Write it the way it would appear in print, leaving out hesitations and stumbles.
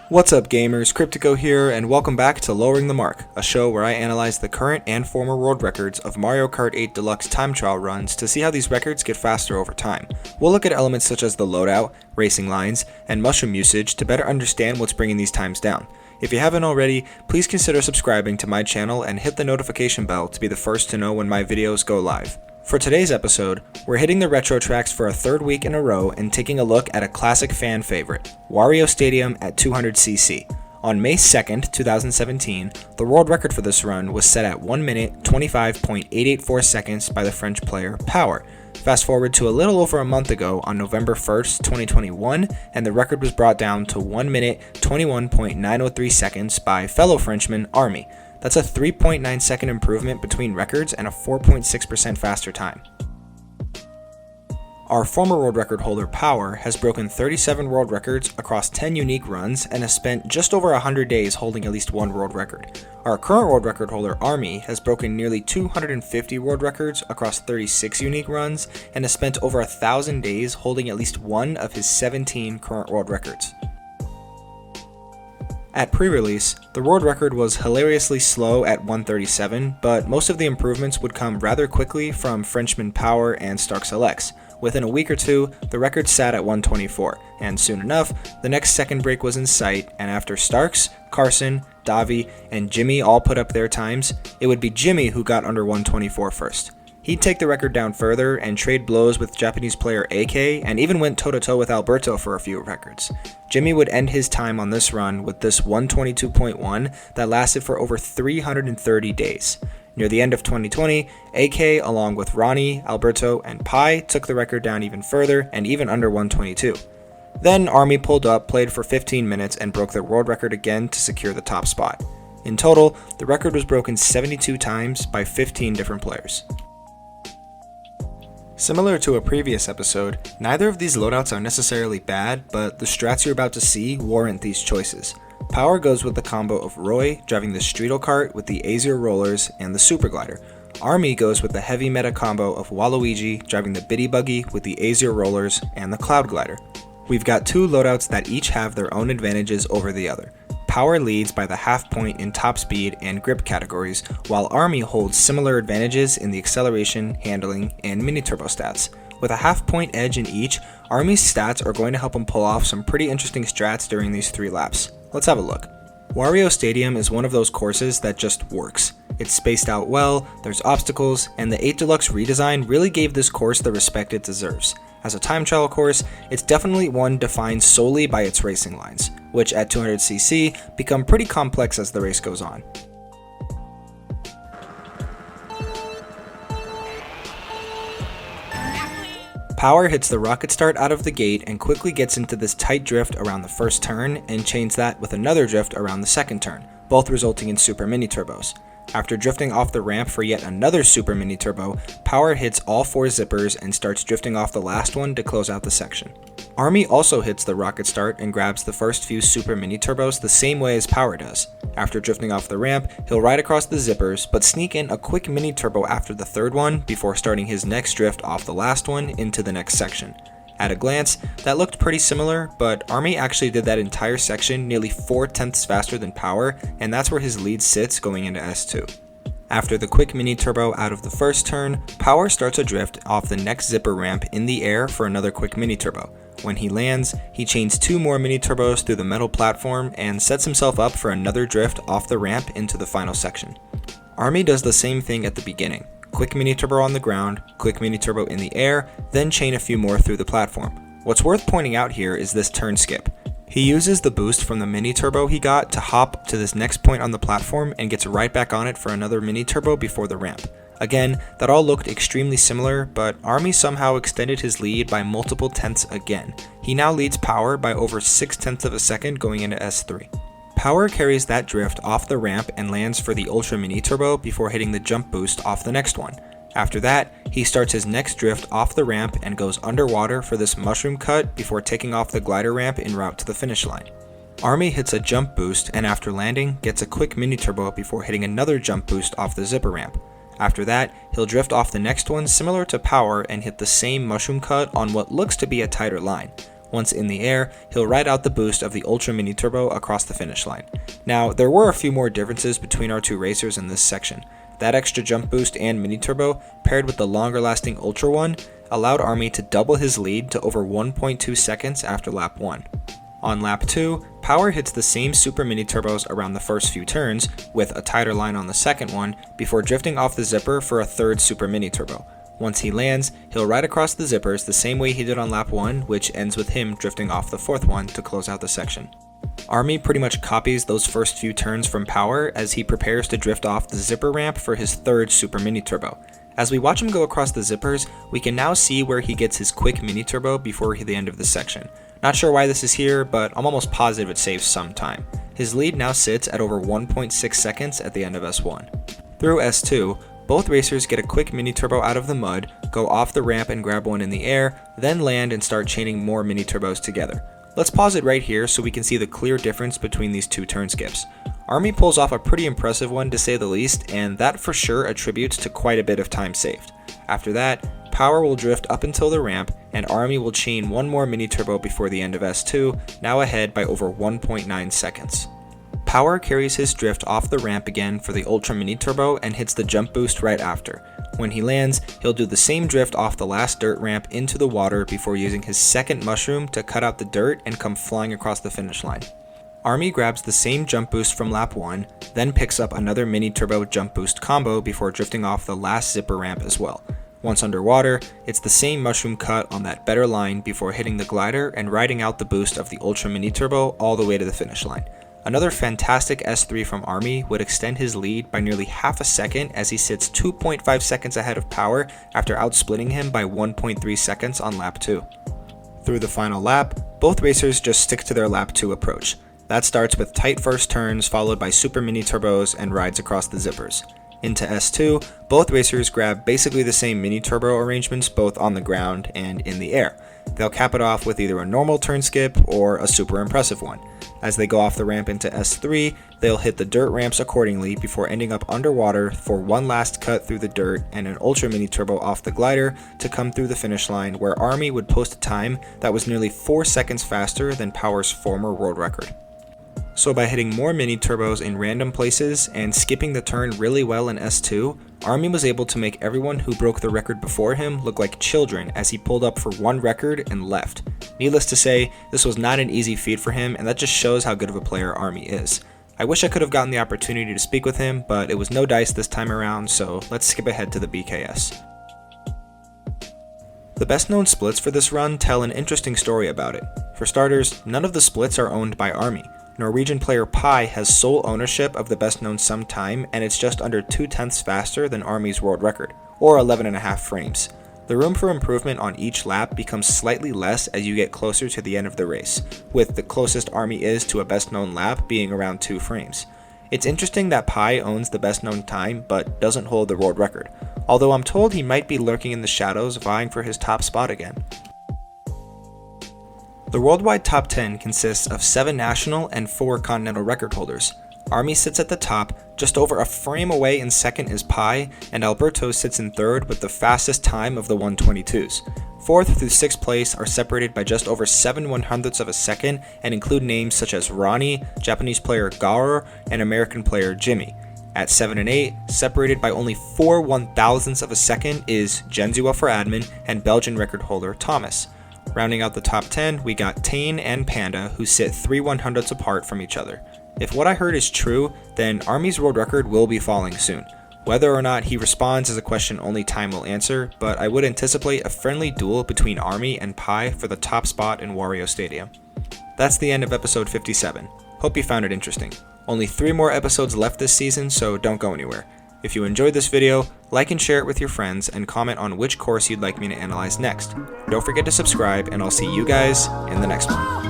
What's up gamers, Cryptico here, and welcome back to Lowering the Mark, a show where I analyze the current and former world records of Mario Kart 8 Deluxe time trial runs to see how these records get faster over time. We'll look at elements such as the loadout, racing lines, and mushroom usage to better understand what's bringing these times down. If you haven't already, please consider subscribing to my channel and hit the notification bell to be the first to know when my videos go live. For today's episode, we're hitting the retro tracks for a third week in a row and taking a look at a classic fan favorite, Wario Stadium at 200cc. On May 2nd, 2017, the world record for this run was set at 1 minute 25.884 seconds by the French player Power. Fast forward to a little over a month ago on November 1st, 2021, and the record was brought down to 1 minute 21.903 seconds by fellow Frenchman Army. That's a 3.9 second improvement between records and a 4.6% faster time. Our former world record holder Power has broken 37 world records across 10 unique runs and has spent just over 100 days holding at least one world record. Our current world record holder Army has broken nearly 250 world records across 36 unique runs and has spent over 1,000 days holding at least one of his 17 current world records. At pre-release, the world record was hilariously slow at 137, but most of the improvements would come rather quickly from Frenchman Power and Starks LX. Within a week or two, the record sat at 124, and soon enough, the next second break was in sight, and after Starks, Carson, Davi, and Jimmy all put up their times, it would be Jimmy who got under 124 first. He'd take the record down further and trade blows with Japanese player AK and even went toe-to-toe with Alberto for a few records. Jimmy would end his time on this run with this 122.1 that lasted for over 330 days. Near the end of 2020, AK along with Ronnie, Alberto, and Pi took the record down even further and even under 122. Then Army pulled up, played for 15 minutes, and broke their world record again to secure the top spot. In total, the record was broken 72 times by 15 different players. Similar to a previous episode, neither of these loadouts are necessarily bad, but the strats you're about to see warrant these choices. Power goes with the combo of Roy driving the Streetle Kart with the Azure Rollers and the Super Glider. Army goes with the heavy meta combo of Waluigi driving the Biddy Buggy with the Azure Rollers and the Cloud Glider. We've got two loadouts that each have their own advantages over the other. Power leads by the half point in top speed and grip categories, while Army holds similar advantages in the acceleration, handling, and mini turbo stats. With a half point edge in each, Army's stats are going to help him pull off some pretty interesting strats during these 3 laps. Let's have a look. Wario Stadium is one of those courses that just works. It's spaced out well, there's obstacles, and the 8 Deluxe redesign really gave this course the respect it deserves. As a time trial course, it's definitely one defined solely by its racing lines, which at 200cc become pretty complex as the race goes on. Power hits the rocket start out of the gate and quickly gets into this tight drift around the first turn and chains that with another drift around the second turn, both resulting in super mini turbos. After drifting off the ramp for yet another super mini turbo, Power hits all 4 zippers and starts drifting off the last one to close out the section. Army also hits the rocket start and grabs the first few super mini turbos the same way as Power does. After drifting off the ramp, he'll ride across the zippers but sneak in a quick mini turbo after the third one before starting his next drift off the last one into the next section. At a glance, that looked pretty similar, but Army actually did that entire section nearly 4/10 faster than Power, and that's where his lead sits going into S2. After the quick mini turbo out of the first turn, Power starts a drift off the next zipper ramp in the air for another quick mini turbo. When he lands, he chains 2 more mini turbos through the metal platform and sets himself up for another drift off the ramp into the final section. Army does the same thing at the beginning. Quick mini turbo on the ground, quick mini turbo in the air, then chain a few more through the platform. What's worth pointing out here is this turn skip. He uses the boost from the mini turbo he got to hop to this next point on the platform and gets right back on it for another mini turbo before the ramp. Again, that all looked extremely similar, but Army somehow extended his lead by multiple tenths again. He now leads Power by over 6/10 of a second going into S3. Power carries that drift off the ramp and lands for the Ultra Mini Turbo before hitting the jump boost off the next one. After that, he starts his next drift off the ramp and goes underwater for this mushroom cut before taking off the glider ramp en route to the finish line. Army hits a jump boost and after landing, gets a quick mini turbo before hitting another jump boost off the zipper ramp. After that, he'll drift off the next one similar to Power and hit the same mushroom cut on what looks to be a tighter line. Once in the air, he'll ride out the boost of the Ultra Mini Turbo across the finish line. Now, there were a few more differences between our two racers in this section. That extra jump boost and Mini Turbo, paired with the longer lasting Ultra one, allowed Army to double his lead to over 1.2 seconds after lap 1. On lap 2, Power hits the same Super Mini Turbos around the first few turns, with a tighter line on the second one, before drifting off the zipper for a third Super Mini Turbo. Once he lands, he'll ride across the zippers the same way he did on lap 1, which ends with him drifting off the fourth one to close out the section. Army pretty much copies those first few turns from Power as he prepares to drift off the zipper ramp for his third Super Mini Turbo. As we watch him go across the zippers, we can now see where he gets his quick Mini Turbo before the end of the section. Not sure why this is here, but I'm almost positive it saves some time. His lead now sits at over 1.6 seconds at the end of S1. Through S2, both racers get a quick Mini Turbo out of the mud, go off the ramp and grab one in the air, then land and start chaining more Mini Turbos together. Let's pause it right here so we can see the clear difference between these two turn skips. Army pulls off a pretty impressive one to say the least, and that for sure attributes to quite a bit of time saved. After that, Power will drift up until the ramp, and Army will chain one more Mini Turbo before the end of S2, now ahead by over 1.9 seconds. Power carries his drift off the ramp again for the Ultra Mini Turbo and hits the jump boost right after. When he lands, he'll do the same drift off the last dirt ramp into the water before using his second mushroom to cut out the dirt and come flying across the finish line. Army grabs the same jump boost from lap 1, then picks up another Mini Turbo jump boost combo before drifting off the last zipper ramp as well. Once underwater, it's the same mushroom cut on that better line before hitting the glider and riding out the boost of the Ultra Mini Turbo all the way to the finish line. Another fantastic S3 from Army would extend his lead by nearly half a second as he sits 2.5 seconds ahead of Power after outsplitting him by 1.3 seconds on lap 2. Through the final lap, both racers just stick to their lap 2 approach. That starts with tight first turns followed by Super Mini Turbos and rides across the zippers. Into S2, both racers grab basically the same Mini Turbo arrangements both on the ground and in the air. They'll cap it off with either a normal turn skip or a super impressive one. As they go off the ramp into S3, they'll hit the dirt ramps accordingly before ending up underwater for one last cut through the dirt and an Ultra Mini Turbo off the glider to come through the finish line, where Army would post a time that was nearly 4 seconds faster than Power's former world record. So by hitting more Mini Turbos in random places and skipping the turn really well in S2, Army was able to make everyone who broke the record before him look like children as he pulled up for one record and left. Needless to say, this was not an easy feat for him, and that just shows how good of a player Army is. I wish I could have gotten the opportunity to speak with him, but it was no dice this time around, so let's skip ahead to the BKS. The best known splits for this run tell an interesting story about it. For starters, none of the splits are owned by Army. Norwegian player Pi has sole ownership of the best known sum time, and it's just under 2/10 faster than Army's world record, or 11.5 frames. The room for improvement on each lap becomes slightly less as you get closer to the end of the race, with the closest Army is to a best known lap being around 2 frames. It's interesting that Pi owns the best known time but doesn't hold the world record, although I'm told he might be lurking in the shadows vying for his top spot again. The worldwide top 10 consists of 7 national and 4 continental record holders. Army sits at the top, just over a frame away in second is Pi, and Alberto sits in third with the fastest time of the 122s. 4th through 6th place are separated by just over 7/100ths of a second and include names such as Ronnie, Japanese player Gaur, and American player Jimmy. At 7 and 8, separated by only 4/1000ths of a second is Genzua for admin and Belgian record holder Thomas. Rounding out the top 10, we got Tane and Panda, who sit 3/100ths apart from each other. If what I heard is true, then Army's world record will be falling soon. Whether or not he responds is a question only time will answer, but I would anticipate a friendly duel between Army and Pi for the top spot in Wario Stadium. That's the end of episode 57. Hope you found it interesting. Only 3 more episodes left this season, so don't go anywhere. If you enjoyed this video, like and share it with your friends, and comment on which course you'd like me to analyze next. Don't forget to subscribe, and I'll see you guys in the next one.